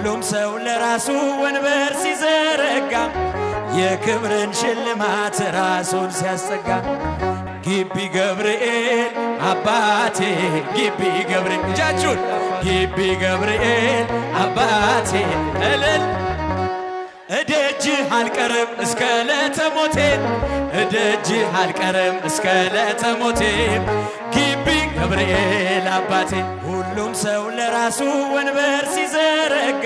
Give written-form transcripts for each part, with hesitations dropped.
ሁሉም ሰው ለራሱ ወንበር ሲዘረጋ የክብርን ሽልማት ራሱን ሲያስጠጋ ግቢ ገብርኤል አባቴ ግቢ ገብርኤል እጃችሁን ግቢ ገብርኤል አባቴ እልል እደጅህ አልቀርም እስከ ለተሞቴ እደጅህ አልቀርም እስከ ለተሞቴ ግቢ ገብርኤል አባቴ ሁሉም ሰው ለራሱ ወንበር ሲዘረጋ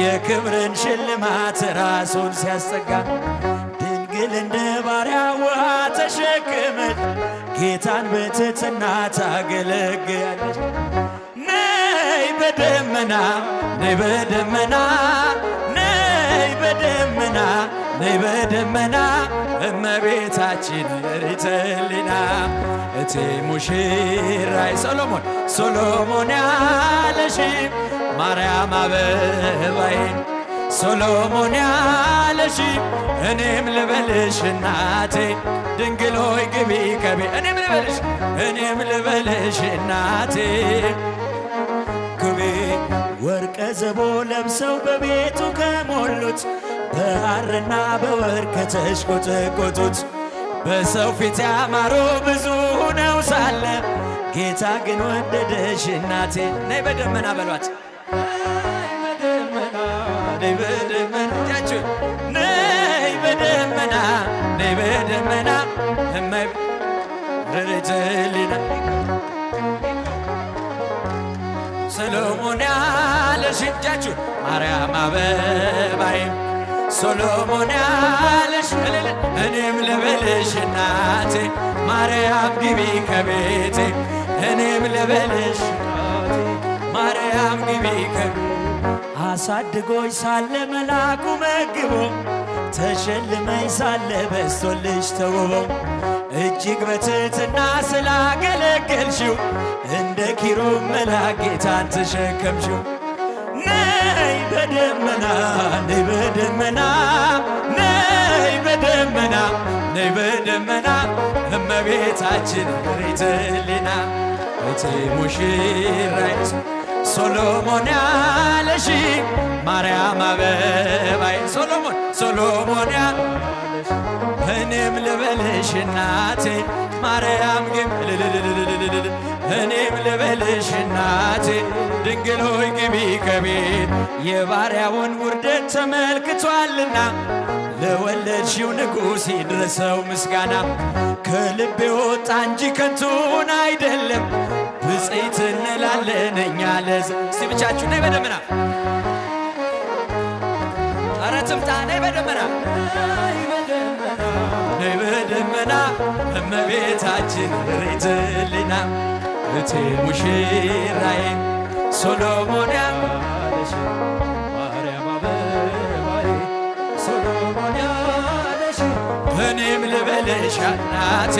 የክብርን ሽልማት ራሱን ሲያስጠጋ ድንግል እንደ ባሪያ ውሃ ተሸክመች ጌታን በትሕትና ታገለግያለች ነይ በደመና ነይ በደመና ነይ በደመና ነይ በደመና እመቤታችን ርትልና እቴ ሙሽራይ ሶሎሞን ያለሽ ማርያም አበባዬ ሶሎሞን ያለሽ እኔም ልበልሽ እናቴ ድንግል ሆይ ግቢ ከቤ እኔም ልበልሽ እናቴ ግቢ ወርቀ ዘቦ ለብሰው በቤቱ ከሞሉት በሐርና በወርቅ ከተሽቆጠቆጡት በሰው ፊት ያማሩ ብዙ ሆነው ሳለ ጌታ ግን ወደደሽ እናቴ ነይ በደመና በሏት ነይ በደመና ያችሁ ነይ በደመና ነይ በደመና እመቤታችን ሰሎሞን ያለሽ እጃችሁ ማርያም አበባዬ ሶሎሞን ያለሽ እኔም ልበልሽ እናቴ ማርያም ግቢ ከቤቴ እኔም ልበልሽ ማርያም ግቢ ከቤቴ አሳድጎኝ ሳለ መላኩ መግቦ ተሸልመኝ ሳለ በስቶልሽ ተውቦ እጅግ በትሕትና ስላገለገልሽው እንደ ኪሩብ መልአክ ጌታን ተሸከምሽው ነይ በደመና ነይ በደመና ነይ በደመና ነይ በደመና እመቤታችን ርትልና እቴ ሙሽራይ ሶሎሞን ያለሽ ማርያም አበባዬ ሶሎሞን ያለሽ እኔም ልበልሽ እናቴ ማርያም ግቢ እኔም ልበልሽ እናቴ ድንግል ሆይ ግቢ ከቤት የባሪያውን ውርደት ተመልክቷልና ለወለድሽው ንጉሥ ይድረሰው ምስጋና ከልቤ ወጣ እንጂ ከንቱን አይደለም ብፅዕት እንላለን እኛ እስቲ ብቻችሁ ነይ በደመና ኧረ ትምጣ ነይ በደመና ነይ በደመና እመቤታችን ርትልና እቴ ሙሽራዬ ሶሎሞን ያለሽ ማርያም አበባዬ ሶሎሞን ያለሽ እኔም ልበልሽ እናቴ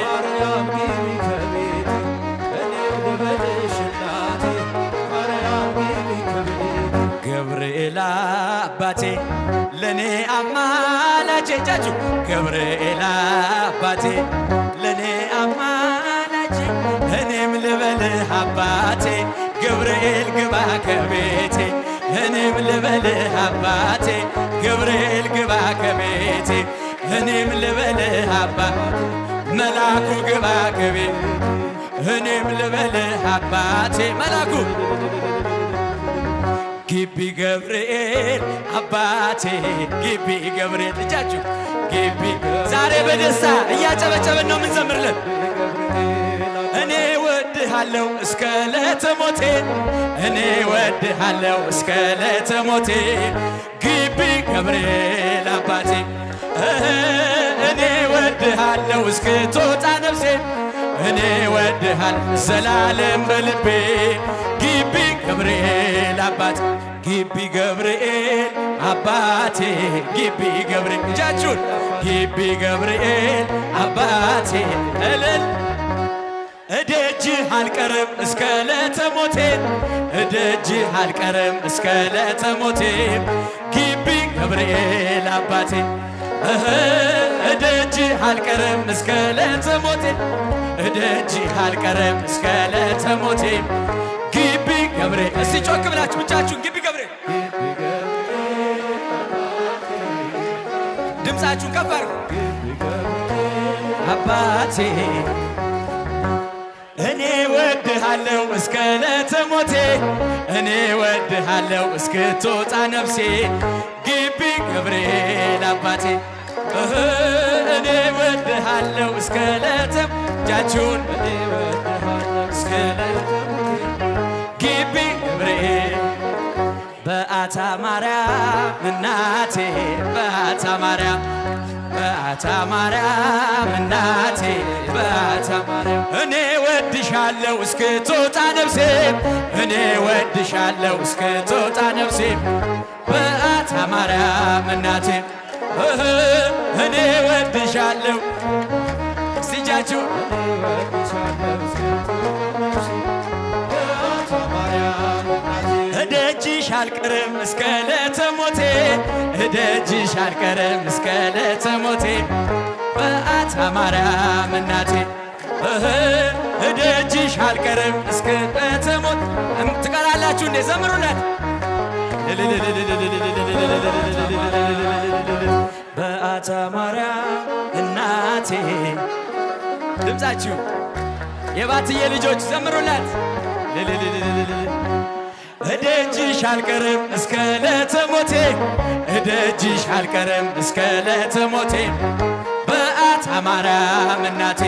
ማርያም ግቢ ከቤቴ እኔም ልበልሽ እናቴ ማርያም ግቢ ከቤቴ ገብርኤል አባቴ ለኔ አማላጄ ጃጁ ገብርኤል አባቴ ለኔ አማላጄ እኔም ልበልህ አባቴ ገብርኤል ግባ ከቤቴ እኔም ልበልህ አባቴ ገብርኤል ግባ ከቤቴ እኔም ልበልህ አባቴ መላኩ ግባ ከቤቴ እኔም ልበልህ አባቴ መላኩ ግቢ ገብርኤል አባቴ ግቢ ገብርኤል እጃችሁ ግቢ ዛሬ በደስታ እያጨበጨበን ነው ምንዘምርልን እኔ ወድሃለሁ እስከ ለተሞቴ እኔ ወድሃለሁ እስከ ለተሞቴ ግቢ ገብርኤል አባቴ እኔ ወድሃለሁ እስክትወጣ ነፍሴ እኔ ወድሃለሁ ዘላለም በልቤ ግቢ ገብርኤል አባቴ ግቢ ገብርኤል አባቴ ግቢ ገብርኤል እጃችሁን ግቢ ገብርኤል አባቴ እልል እደጅህ አልቀርም እስከ ለተሞቴ እደጅህ አልቀርም እስከ ለተሞቴ ግቢ ገብርኤል አባቴ እደጅህ አልቀርም እስከ ለተሞቴ እደጅህ አልቀርም እስከ ለተሞቴ ግቢ ገብርኤል እስቲ ጮክ ብላችሁ ብቻችሁን ግቢ ገብርኤል ድምፃችሁን ከፍ አድርጉ። አባቴ እኔ ወድሃለሁ እስከ ዕለተ ሞቴ እኔ ወድሃለሁ እስክትወጣ ነፍሴ ግቢ ገብርኤል አባቴ እኔ ወድሃለሁ እስከ ዕለተ እጃችሁን እኔ ወድሃለሁ እስከ ዕለተ ግቢ ገብርኤል በአታ ማርያም እናቴ በአታ ማርያም እናቴ በአታ ማርያም እኔ ወድሻለሁ እስክትወጣ ነፍሴ እኔ ወድሻለሁ እስክትወጣ ነፍሴ በአታ ማርያም እናቴ እኔ ወድሻለሁ እስቲጃችሁ እደጅሽ አልቀርም እስከ ዕለተ ሞቴ እደጅሽ አልቀርም እስከ ዕለተ ሞቴ በአታ ማርያም እናቴ እደጅሽ አልቀርም እስከ ዕለተ ሞት ትቀራላችሁ እንዴ ዘምሩላት በአታ ማርያም እናቴ ድምፃችሁ የባትዬ ልጆች ዘምሩላት እደጅሽ አልቀርም እስከ ዕለተ ሞቴ እደጅሽ አልቀርም እስከ ዕለተ ሞቴ በአታ ማርያም እናቴ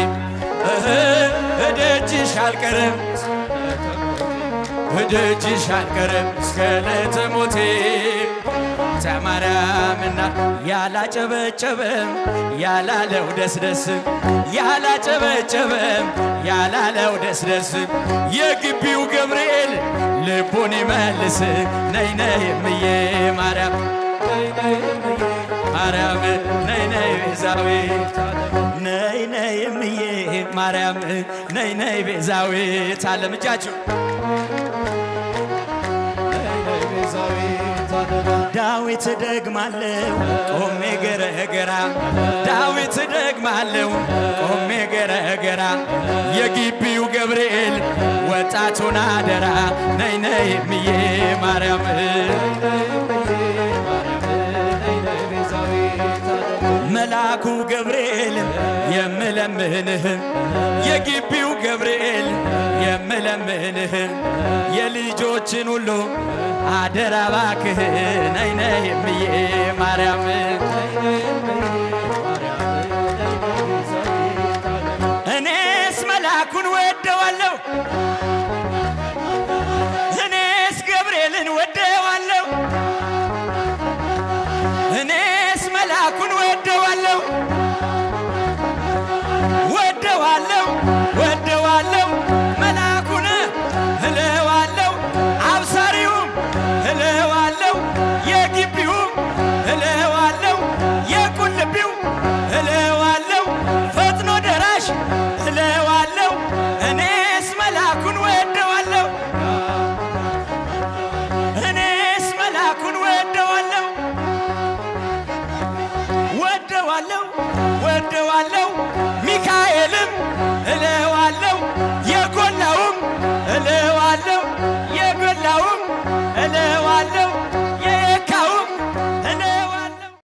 እደጅሽ አልቀርም እደጅሽ አልቀርም እስከ ዕለተ ሞቴ በአታ ማርያም እናቴ ያላጨበጨበም ያላለው ደስደስ ያላጨበጨበም ያላለው ደስደስ የግቢው ገብርኤል ልቡን ይመልስ ነይ ነይ እምዬ ማርያም ማርያም ነይ ነይ ቤዛዊት ነይ ነይ እምዬ ማርያም ነይ ነይ ቤዛዊት ዓለም እጃችሁ ዳዊት ደግማለው ቆሜ ገረገራ ዳዊት ደግማለው ቆሜ ገረገራ የግቢው ገብርኤል ወጣቱን አደራ ነይ ነይ እምዬ ማርያም መልአኩ ገብርኤል የምለምንህ የግቢው ገብርኤል የምለምንህ የልጆችን ሁሉ አደራ እባክህ ነይ ነይ እምዬ ማርያም እኔስ መልአኩን ወደዋለሁ እኔስ ገብርኤልን ወደዋለሁ እኔስ መልአኩን ወደዋለሁ ወደዋለሁ ወደዋለሁ መልአኩን እለዋለሁ አብሳሪውም እለዋለሁ የግቢውም እለዋለሁ የቁልቢው እለዋለሁ ፈጥኖ ደራሽ እለዋለሁ